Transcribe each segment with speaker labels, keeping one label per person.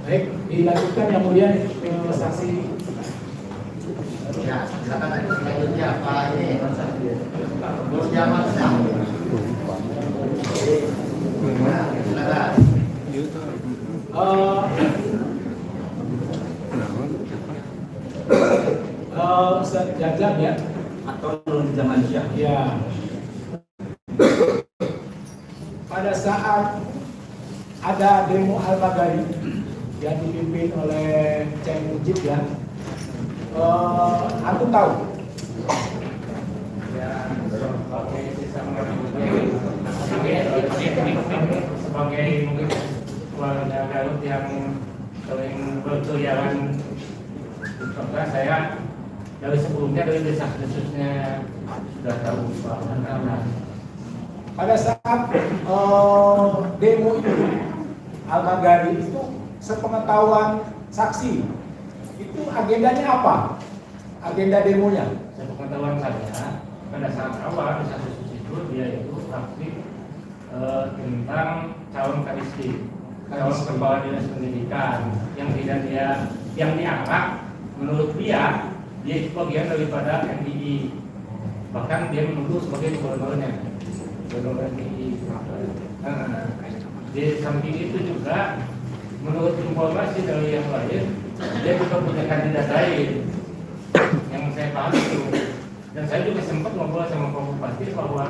Speaker 1: Baik, dilanjutkan yang mulia saksi.
Speaker 2: Ya, silakan selanjutnya Pak ini. Bos Jamal sedang. Nah, silakan.
Speaker 1: Ustaz Jajab ya,
Speaker 2: Atau Nur Jamansyah.
Speaker 1: ya. Pada saat ada demo Al-Magari yang dipimpin oleh Ceng Mujib ya, aku tahu.
Speaker 3: Ya, sebagai mungkin warga Garut yang sering berkeliaran, saya dari sebelumnya dari desas-desusnya sudah tahu Pak.
Speaker 1: Pada saat demo itu Al-Magari itu sepengetahuan saksi itu agendanya apa? Agenda demonya?
Speaker 3: Sepengetahuan saya pada saat awal desas-desus itu dia itu aktif tentang calon kadistik, calon kepala dinas pendidikan yang tidak yang dianggap menurut dia itu bagian daripada NDI, bahkan dia menuduh sebagai gubernurnya NDI. Di samping itu juga menurut informasi dari yang lain dia juga punya kandidat lain yang saya paham itu, dan saya juga sempat ngobrol sama Pak Bupati bahwa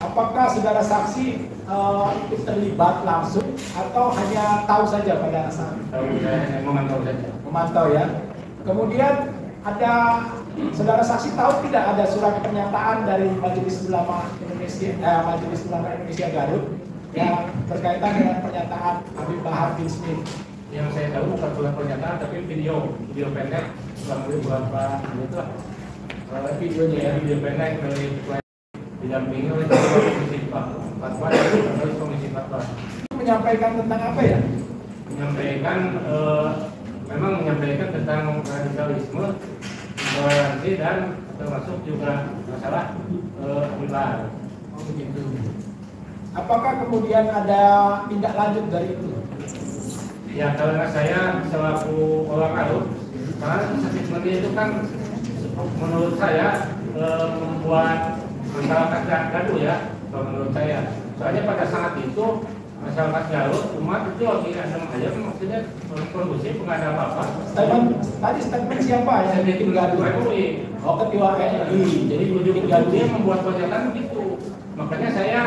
Speaker 1: apakah saudara saksi itu terlibat langsung atau hanya tahu saja pada saat
Speaker 3: saya memantau saja.
Speaker 1: memantau ya? Kemudian ada saudara saksi tahu tidak ada surat pernyataan dari Majelis Ulama Indonesia Garut yang berkaitan dengan pernyataan Habib Bahar bin Smith?
Speaker 3: Yang saya tahu bukan surat pernyataan tapi video pendek kurang lebih beberapa menit lah.
Speaker 1: Videonya ya?
Speaker 3: Video pendek dari didampingi oleh Komisi Fatwa dan Komisi Fatwa.
Speaker 1: Menyampaikan tentang apa ya?
Speaker 3: Menyampaikan memang menyampaikan tentang radikalisme, intoleransi dan termasuk juga masalah riba.
Speaker 1: Oh begitu. Apakah kemudian ada tindak lanjut dari itu?
Speaker 3: Ya, karena saya selaku orang Garut, karena seperti itu kan menurut saya membuat masyarakat gaduh ya, kalau menurut saya. Soalnya pada saat itu masyarakat Garut umat itu lagi ada aja, maksudnya kondusif nggak ada apa-apa.
Speaker 1: Statement siapa yang bikin gaduh? Oh, ketua RI. Jadi bikin gaduh
Speaker 3: Dia membuat pernyataan begitu. Makanya saya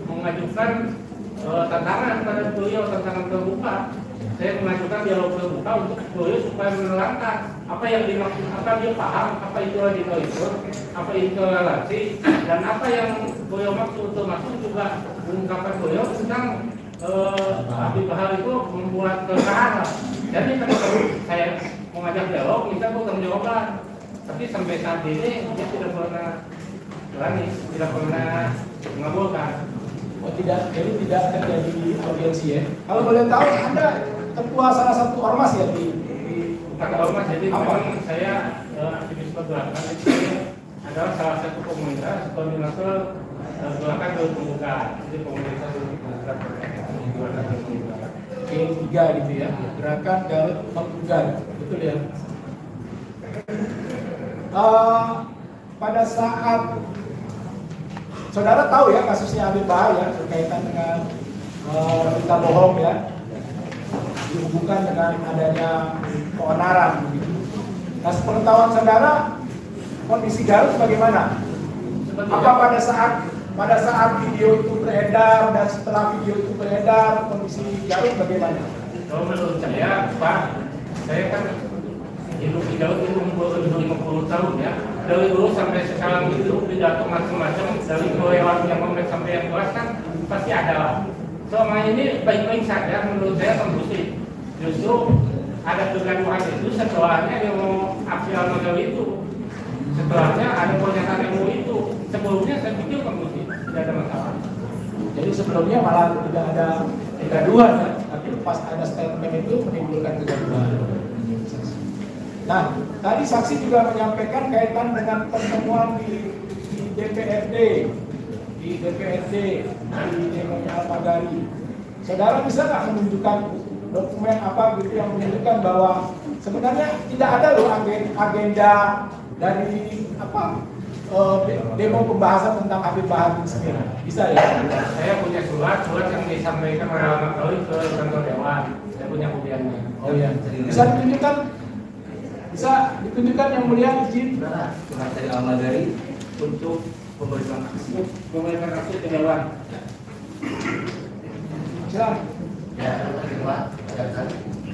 Speaker 3: mengajukan tantangan pada beliau, tantangan terbuka. Saya mengajukan dialog terbuka untuk beliau supaya menerangkan apa yang dimaksud, apa dia paham, apa itu radikalisme, apa itu relasi, dan apa yang beliau maksud, termasuk juga ungkapan beliau tentang Habib Bahar itu membuat kekesalan. Jadi kalau saya mengajak dialog, minta pertanggungjawaban, tapi sampai saat ini dia tidak pernah berani, tidak pernah mengabulkan.
Speaker 1: Oh tidak, jadi tidak terjadi audiensi ya? Kalau boleh tahu, Anda ketua salah satu ormas ya di
Speaker 3: Bukan ormas, jadi memang saya aktivis pergerakan itu adalah salah satu komunitas koordinator gerakan Garut Membuka. Jadi komunitas gerakan Garut Membuka.
Speaker 1: G3 gitu ya, gerakan Garut Membuka, betul ya? Pada saat saudara tahu ya kasusnya Habib Bahar ya berkaitan dengan berita bohong ya, dihubungkan dengan adanya keonaran begitu. Nah, sepengetahuan saudara kondisi Garut bagaimana? Apa pada saat video itu beredar dan setelah video itu beredar kondisi Garut bagaimana?
Speaker 3: Kalau menurut saya, Pak, saya kan hidup di Garut itu umur 50 tahun ya. Dari dulu sampai sekarang itu pidato macam-macam, dari kelewat yang kompleks sampai yang kelas kan pasti ada lah. Selama ini baik-baik saja menurut saya kondusif. Justru ada kegaduhan itu setelahnya yang mau aksi Al-Magari itu. Setelahnya ada pernyataan MUI itu. Sebelumnya saya pikir kondusif, tidak ada masalah.
Speaker 1: Jadi sebelumnya malah tidak ada kegaduhan ya, tapi pas ada statement itu menimbulkan kegaduhan. Nah, tadi saksi juga menyampaikan kaitan dengan pertemuan di DPRD di di DPRD, di demonya Al-Magari. Saudara bisa nggak menunjukkan dokumen apa gitu yang menunjukkan bahwa sebenarnya tidak ada loh agenda dari apa demo pembahasan tentang Habib Bahar ini sendiri. Bisa ya?
Speaker 3: Saya punya surat yang disampaikan oleh Al Magari ke kantor Dewan. Saya punya kopiannya.
Speaker 1: Oh iya. Bisa ditunjukkan yang mulia izin.
Speaker 4: Surat dari Al Magari untuk pemberian aksi.
Speaker 3: Pemberian aksi ke Dewan.
Speaker 1: Silakan.
Speaker 2: Ya, Pak.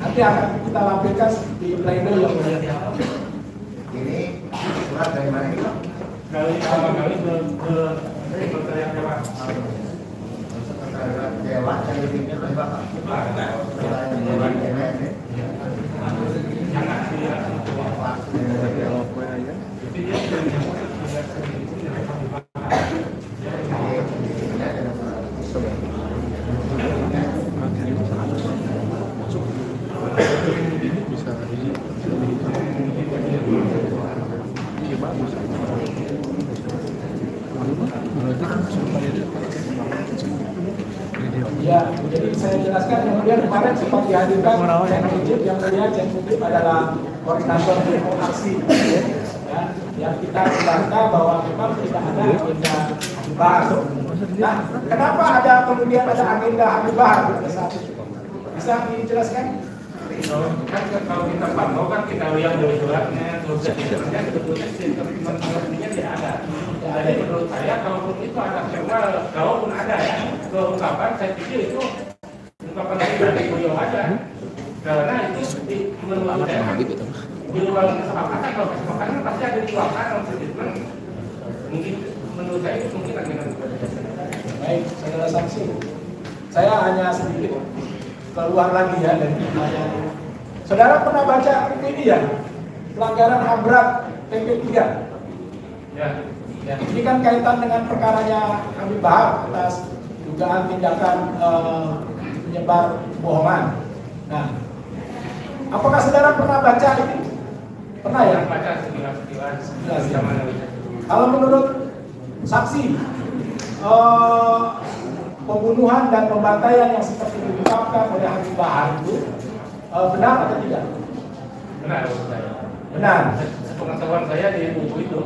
Speaker 1: Nanti akan kita lampirkan di playbill yang mulia.
Speaker 2: Ini surat dari mana ini, Pak?
Speaker 3: Dari Al Magari ke Sekretariat Dewan.
Speaker 2: Sekretariat Dewan yang dipimpin oleh Bapak. Dewan DPRD.
Speaker 3: Jangan dia itu dia sudah menyebut
Speaker 1: Ya, jadi saya jelaskan kemudian kemarin sempat dihadirkan Cek Mujib, yang mulia Cek Mujib adalah koordinator demo aksi, ya, yang kita membantah bahwa memang tidak ada agenda Habib Bahar. Nah, kenapa ada kemudian ada agenda Habib Bahar pada saat itu? Bisa dijelaskan?
Speaker 3: kan kalau kita pantau kan kita lihat dari suratnya terus sebenarnya sebetulnya statement-statementnya tidak ada. Jadi menurut saya kalaupun itu ada kalaupun ada ya ungkapan, saya pikir itu ungkapan dari beliau aja. Karena itu menurut saya di luar kesepakatan, kalau kesepakatan pasti ada dikeluarkan dalam statement. Mungkin menurut saya itu mungkin agenda.
Speaker 1: Baik, saudara saksi, saya hanya sedikit keluar lagi ya dari pertanyaan. Saudara pernah baca buku ini ya? Pelanggaran HAM berat PP3.
Speaker 3: Ya.
Speaker 1: Ya, ini kan kaitan dengan perkaranya Habib Bahar atas dugaan tindakan menyebar kebohongan. Nah, apakah saudara pernah baca ini? Pernah ya?
Speaker 3: Baca sekilas.
Speaker 1: Ya. Kalau menurut saksi, pembunuhan dan pembantaian yang seperti diungkapkan oleh Habib Bahar itu benar atau tidak?
Speaker 3: Benar menurut saya.
Speaker 1: Benar.
Speaker 3: Sepengetahuan saya di buku itu.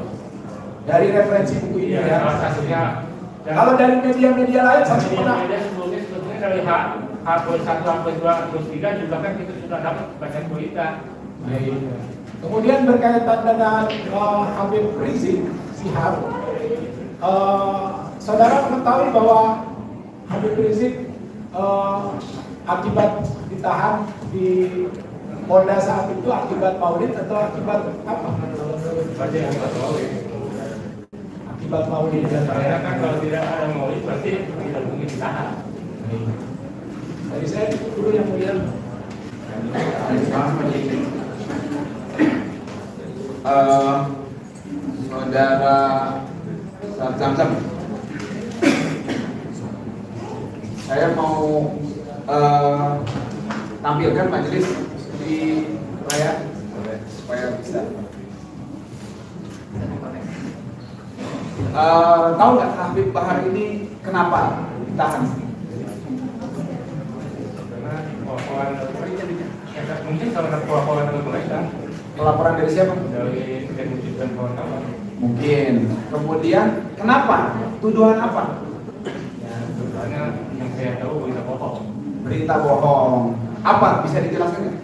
Speaker 1: Dari referensi buku ini ya.
Speaker 3: Salah satunya.
Speaker 1: Kalau dari media-media lain saksi pernah.
Speaker 3: Media sebelumnya dari H+1, H+2, H+3 juga kan kita sudah dapat bacaan berita.
Speaker 1: Kemudian berkaitan dengan Habib Rizik Sihab, saudara mengetahui bahwa Habib Rizik akibat ditahan di Polda saat itu akibat maulid atau akibat apa? Akibat maulid.
Speaker 3: Karena kan kalau tidak ada maulid berarti tidak mungkin ditahan.
Speaker 1: Dari saya cukup dulu yang mulia.
Speaker 4: Saudara Samsam, saya mau tampilkan majelis di layar supaya bisa. Tahu nggak Habib Bahar ini kenapa ditahan?
Speaker 3: Karena mungkin karena pelaporan dari mereka.
Speaker 4: Pelaporan dari siapa?
Speaker 3: Dari Mujib dan kawan-kawan.
Speaker 4: Mungkin. Kemudian kenapa? Tuduhan apa?
Speaker 3: Ya, sebenarnya yang saya tahu berita bohong.
Speaker 4: Berita bohong. Apa? Bisa dijelaskan nggak?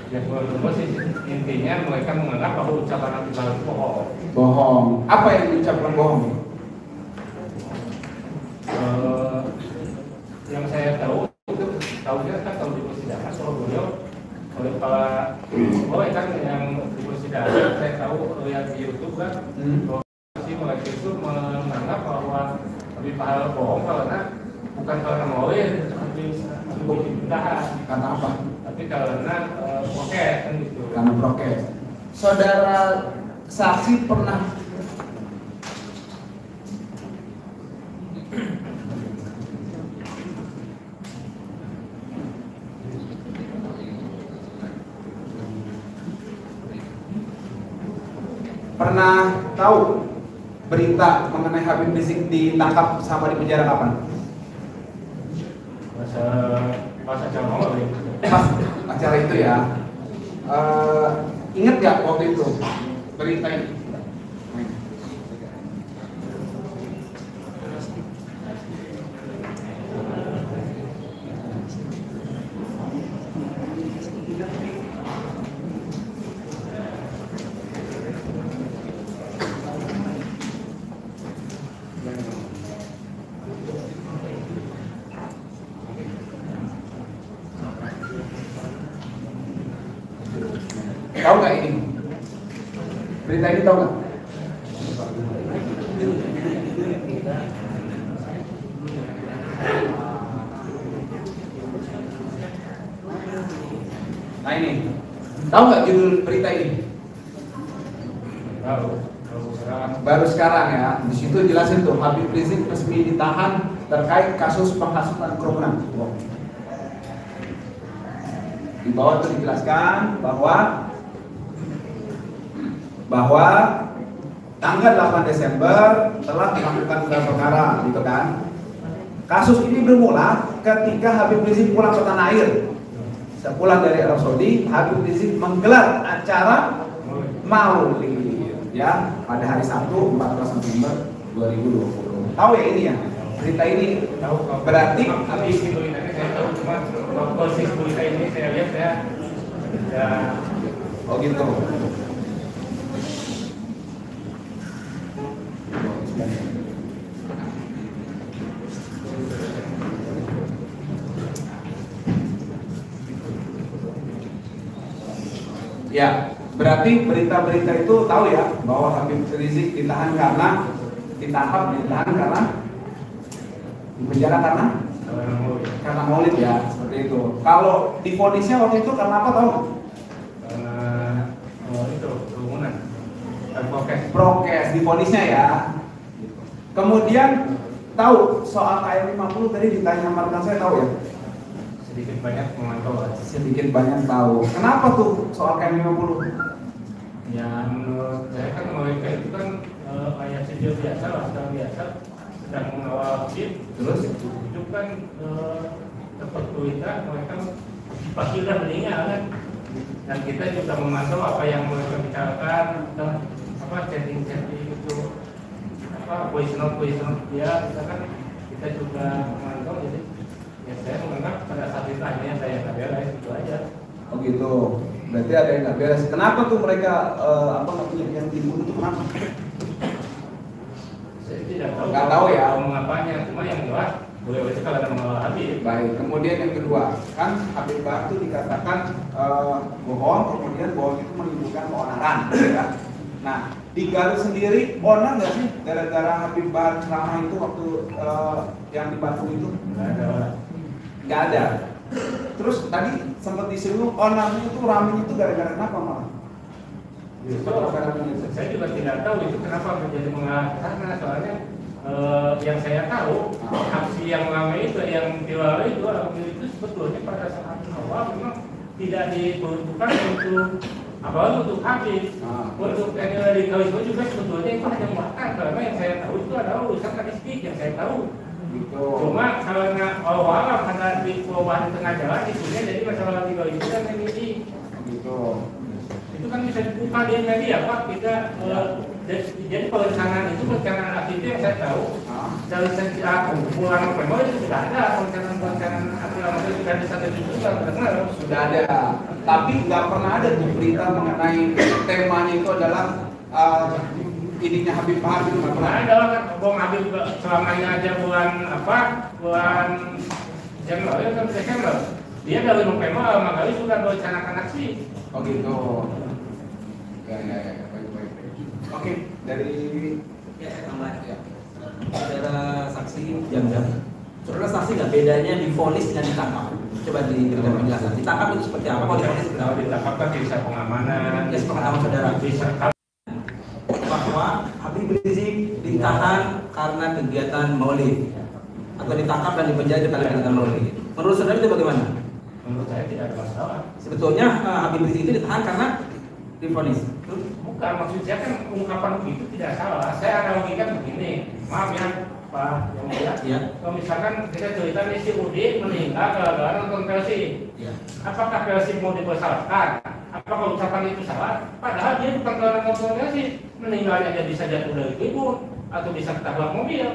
Speaker 3: Ya menurut sih intinya mereka menganggap bahwa ucapan Habib Bahar itu bohong.
Speaker 4: Bohong. Apa yang diucapkan bohong?
Speaker 3: Yang saya tahu itu tahunya kan kalau di persidangan soal beliau oleh kepala kan yang di persidangan saya tahu lihat di YouTube kan si mereka itu menganggap bahwa Habib Bahar bohong karena bukan karena maulid tapi ditahan.
Speaker 4: Karena apa?
Speaker 3: Tapi karena prokes kan gitu.
Speaker 4: Karena prokes. Saudara saksi pernah tahu
Speaker 5: berita mengenai Habib Rizik ditangkap sama di penjara kapan?
Speaker 3: Pas acara awal ya.
Speaker 5: Pas acara itu ya. Ingat gak waktu itu berita ini? Tahu nggak ini? Berita ini tahu nggak? Nah ini, tahu nggak judul berita ini? Baru sekarang ya. Di situ jelasin tuh Habib Rizik resmi ditahan terkait kasus penghasutan kerumunan. Di bawah itu dijelaskan bahwa tanggal 8 Desember telah dilakukan gelar perkara, gitu kan? Kasus ini bermula ketika Habib Rizik pulang ke tanah air. Sepulang dari Arab Saudi, Habib Rizik menggelar acara Maulid, ya, pada hari Sabtu 14 November 2020. Tahu ya ini ya? Berita ini berarti
Speaker 3: habis itu saya tahu, cuma posisi berita ini saya lihat ya.
Speaker 5: Oh gitu. Ya, berarti berita-berita itu tahu ya bahwa Habib Rizik ditahan karena ditahan karena dipenjara karena maulid ya, seperti itu. Kalau divonisnya waktu itu karena apa tahu?
Speaker 3: Karena itu kerumunan dan
Speaker 5: prokes divonisnya ya. Kemudian tahu soal KM 50 tadi ditanya sama saya, tahu ya?
Speaker 3: sedikit banyak memantau.
Speaker 5: Sedikit banyak tahu. Kenapa tuh soal KM 50?
Speaker 3: Ya menurut saya kan mereka itu kan kayak sejauh biasa lah, sedang biasa sedang mengawal Habib.
Speaker 5: Terus
Speaker 3: itu kan dapat berita mereka pasti sudah meninggal kan, dan kita juga memantau apa yang mereka bicarakan, apa chatting itu, apa voice note dia, misalkan kita juga memantau. Jadi ya saya menganggap pada saat itu hanya saya nggak beres, itu aja.
Speaker 5: oh gitu. Berarti ada yang nggak beres. Kenapa tuh mereka yang dibunuh itu kenapa?
Speaker 3: Saya tidak tahu.
Speaker 5: Nggak tahu ya.
Speaker 3: Mengapanya, cuma yang jelas boleh itu kalau ada mengawal Habib.
Speaker 5: Baik. Kemudian yang kedua, kan Habib Bahar itu dikatakan bohong, kemudian bohong itu menimbulkan keonaran, ya. Nah, di Garut sendiri onar nggak sih gara-gara Habib Bahar ceramah itu waktu yang di Batu itu? Nggak ada. Terus tadi sempat disinggung onarnya itu ramenya itu gara-gara kenapa malah?
Speaker 3: Saya juga tidak tahu itu kenapa menjadi mengarah karena soalnya yang saya tahu aksi yang ramai itu yang diwali itu sebetulnya pada saat awal memang tidak diperuntukkan untuk untuk Habib, untuk di Kawisma juga sebetulnya itu hanya muatan, karena yang saya tahu itu adalah urusan statistik yang saya tahu.
Speaker 5: Gitu.
Speaker 3: Cuma karena awal karena di perubahan tengah jalan isunya, jadi masalah di itu kan ini.
Speaker 5: Gitu.
Speaker 3: Itu kan bisa dibuka di media Pak, kita jadi perencanaan aktif yang saya tahu dari sejak bulan November itu sudah ada perencanaan aktif sudah disampaikan
Speaker 5: sudah ada, tapi nggak pernah ada tuh berita mengenai temanya itu adalah ininya Habib Bahar itu nggak pernah.
Speaker 3: Ada kan Bung Habib selamanya aja bulan Januari atau Desember dia dari November makanya sudah merencanakan aksi.
Speaker 5: Oh gitu. Ya, baik. Oke, dari
Speaker 4: tambah ya. Saudara saksi jam-jam. Saudara saksi nggak bedanya divonis dengan ditangkap? Coba diberikan penjelasan. Ditangkap itu seperti apa? Kalau divonis seperti apa?
Speaker 3: Ditangkap kan bisa pengamanan.
Speaker 4: Ya, sepengetahuan saudara.
Speaker 3: Bisa
Speaker 4: bahwa Habib Rizik ditahan karena kegiatan maulid atau ditangkap dan dipenjara karena kegiatan maulid. Menurut saudara itu bagaimana?
Speaker 3: Menurut saya tidak ada masalah.
Speaker 4: Sebetulnya Habib Rizik itu ditahan karena divonis.
Speaker 3: Bukan, maksud saya kan ungkapan begitu tidak salah. Saya ada logika begini, maaf ya Pak yang mulia.
Speaker 4: Ya.
Speaker 3: Kalau misalkan kita cerita nih si Udin meninggal gara-gara nonton PLC,
Speaker 4: Ya.
Speaker 3: apakah PLC mau dipersalahkan? Apakah ucapan itu salah? Padahal dia bukan karena nonton PLC, meninggalnya dia bisa jatuh dari tribun atau bisa ketabrak mobil,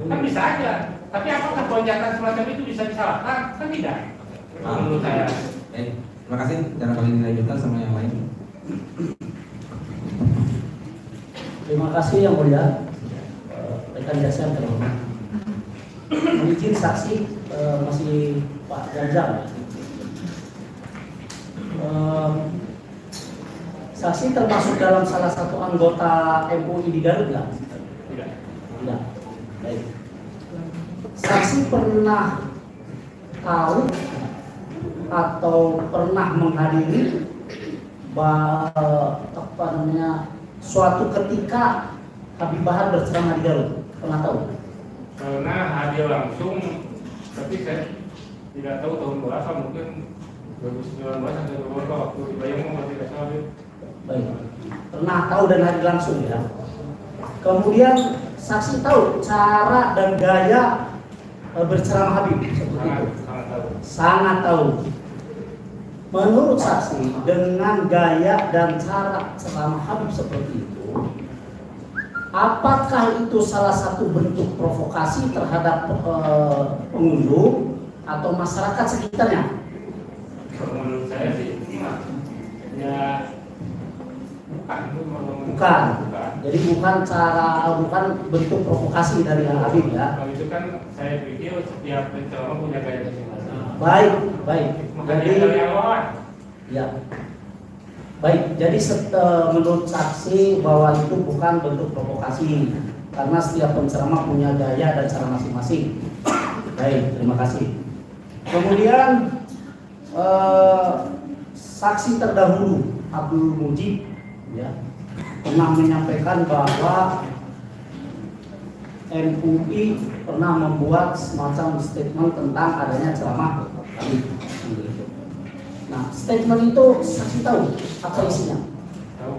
Speaker 3: kan bisa aja. Tapi apakah pernyataan semacam itu bisa disalahkan? Kan tidak. Menurut saya.
Speaker 4: Baik, terima kasih. Jangan kali dilanjutkan sama yang lain.
Speaker 6: Terima kasih yang mulia, rekan jasa yang terhormat. Izin saksi masih Pak Jajang. Saksi termasuk dalam salah satu anggota MUI di Garut nggak?
Speaker 3: Tidak.
Speaker 6: Tidak. Baik. Saksi pernah tahu atau pernah menghadiri suatu ketika Habib Bahar berceramah di Garut? Pernah tahu?
Speaker 3: Karena hadir langsung, tapi saya tidak tahu tahun berapa, mungkin 2019 atau 2020 waktu dibayang mau tidak salah.
Speaker 6: Baik. Pernah tahu dan hadir langsung ya. Kemudian saksi tahu cara dan gaya berceramah Habib seperti itu.
Speaker 3: Sangat tahu.
Speaker 6: Sangat tahu. Menurut saksi, dengan gaya dan cara ceramah Habib seperti itu, apakah itu salah satu bentuk provokasi terhadap pengunjung atau masyarakat sekitarnya?
Speaker 3: Menurut saya sih, ya
Speaker 6: Bukan. Jadi bukan bentuk provokasi dari Habib ya.
Speaker 3: Kalau itu kan saya pikir setiap penceramah punya gaya masing-masing.
Speaker 6: Baik, baik.
Speaker 3: Makanya
Speaker 6: Jadi
Speaker 3: dari awal.
Speaker 6: ya. Baik, jadi menurut saksi bahwa itu bukan bentuk provokasi karena setiap penceramah punya gaya dan cara masing-masing. Baik, terima kasih. Kemudian saksi terdahulu Abdul Mujib ya pernah menyampaikan bahwa MUI pernah membuat semacam statement tentang adanya ceramah Habib. Nah, statement itu saksi tahu apa isinya?
Speaker 3: Tahu,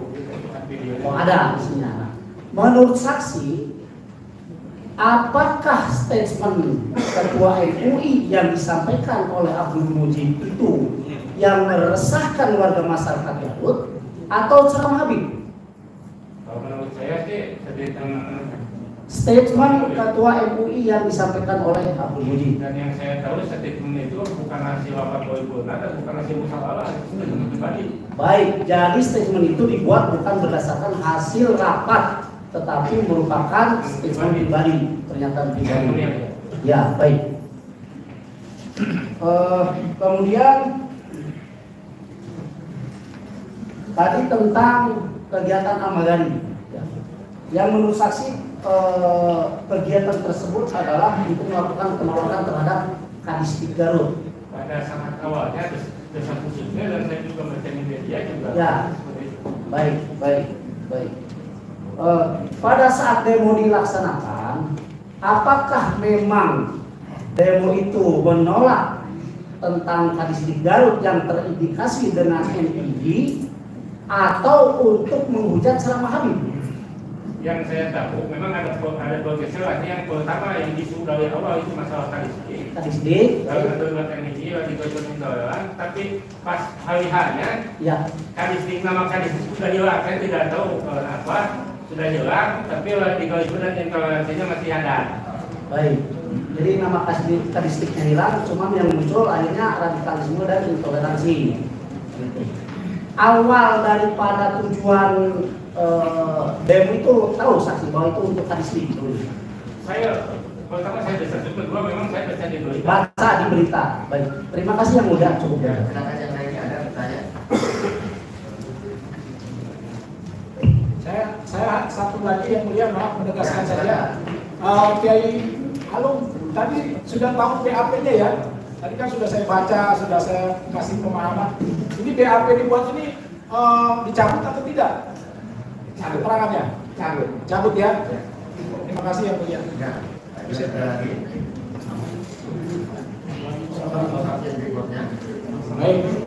Speaker 3: videonya.
Speaker 6: Oh, ada isinya. Nah, menurut saksi, apakah statement Ketua MUI yang disampaikan oleh Abdul Mujib itu yang meresahkan warga masyarakat Garut atau ceramah Habib?
Speaker 3: Kalau menurut saya sih
Speaker 6: Statement Ketua MUI yang disampaikan oleh Abdul Mujib.
Speaker 3: dan yang saya tahu statement itu bukan hasil rapat paripurna dan bukan hasil musyawarah, itu statement pribadi.
Speaker 6: Baik, jadi statement itu dibuat bukan berdasarkan hasil rapat, tetapi merupakan statement pribadi, pernyataan pribadi. Ya, baik. Kemudian tadi tentang kegiatan Ahmad ya. Yang menurut saksi kegiatan tersebut adalah untuk melakukan penolakan terhadap Kadisdikduk Garut.
Speaker 3: Pada sangat awalnya desa khususnya dan saya juga baca di media juga
Speaker 6: Ya.
Speaker 3: seperti itu.
Speaker 6: Baik, baik, baik. Pada saat demo dilaksanakan, apakah memang demo itu menolak tentang Kadisdikduk Garut yang terindikasi dengan NID atau untuk menghujat ceramah Habib?
Speaker 3: Yang saya tahu memang ada bergeser lagi. Yang pertama yang isu dari awal itu masalah Kadisdik. Lalu ada teknisi lagi intoleran, tapi pas hari hanya
Speaker 6: Ya,
Speaker 3: Kadisdik, nama Kadisdik sudah hilang. Saya tidak tahu apa sudah hilang, tapi radikalisme dan intoleransinya masih ada.
Speaker 6: baik. Jadi nama Kadisdiknya hilang, cuman yang muncul akhirnya radikalisme dan intoleransi. Awal daripada tujuan demo itu tahu saksi bahwa itu untuk Kadisdik.
Speaker 3: Saya pertama saya desa, kedua memang saya baca di berita.
Speaker 6: Baca di berita. Baik. Terima kasih yang mulia, cukup ya.
Speaker 2: Silakan yang lainnya ada pertanyaan.
Speaker 1: Saya satu lagi yang mulia, maaf menegaskan saja. Kiai Alung tadi sudah tahu BAP-nya ya. Tadi kan sudah saya baca, sudah saya kasih pemahaman. Ini BAP dibuat ini dicabut atau tidak? Keterangannya? Cabut ya. Terima kasih yang mulia.
Speaker 2: Ya, bisa ada lagi. Soal berikutnya.
Speaker 1: Baik.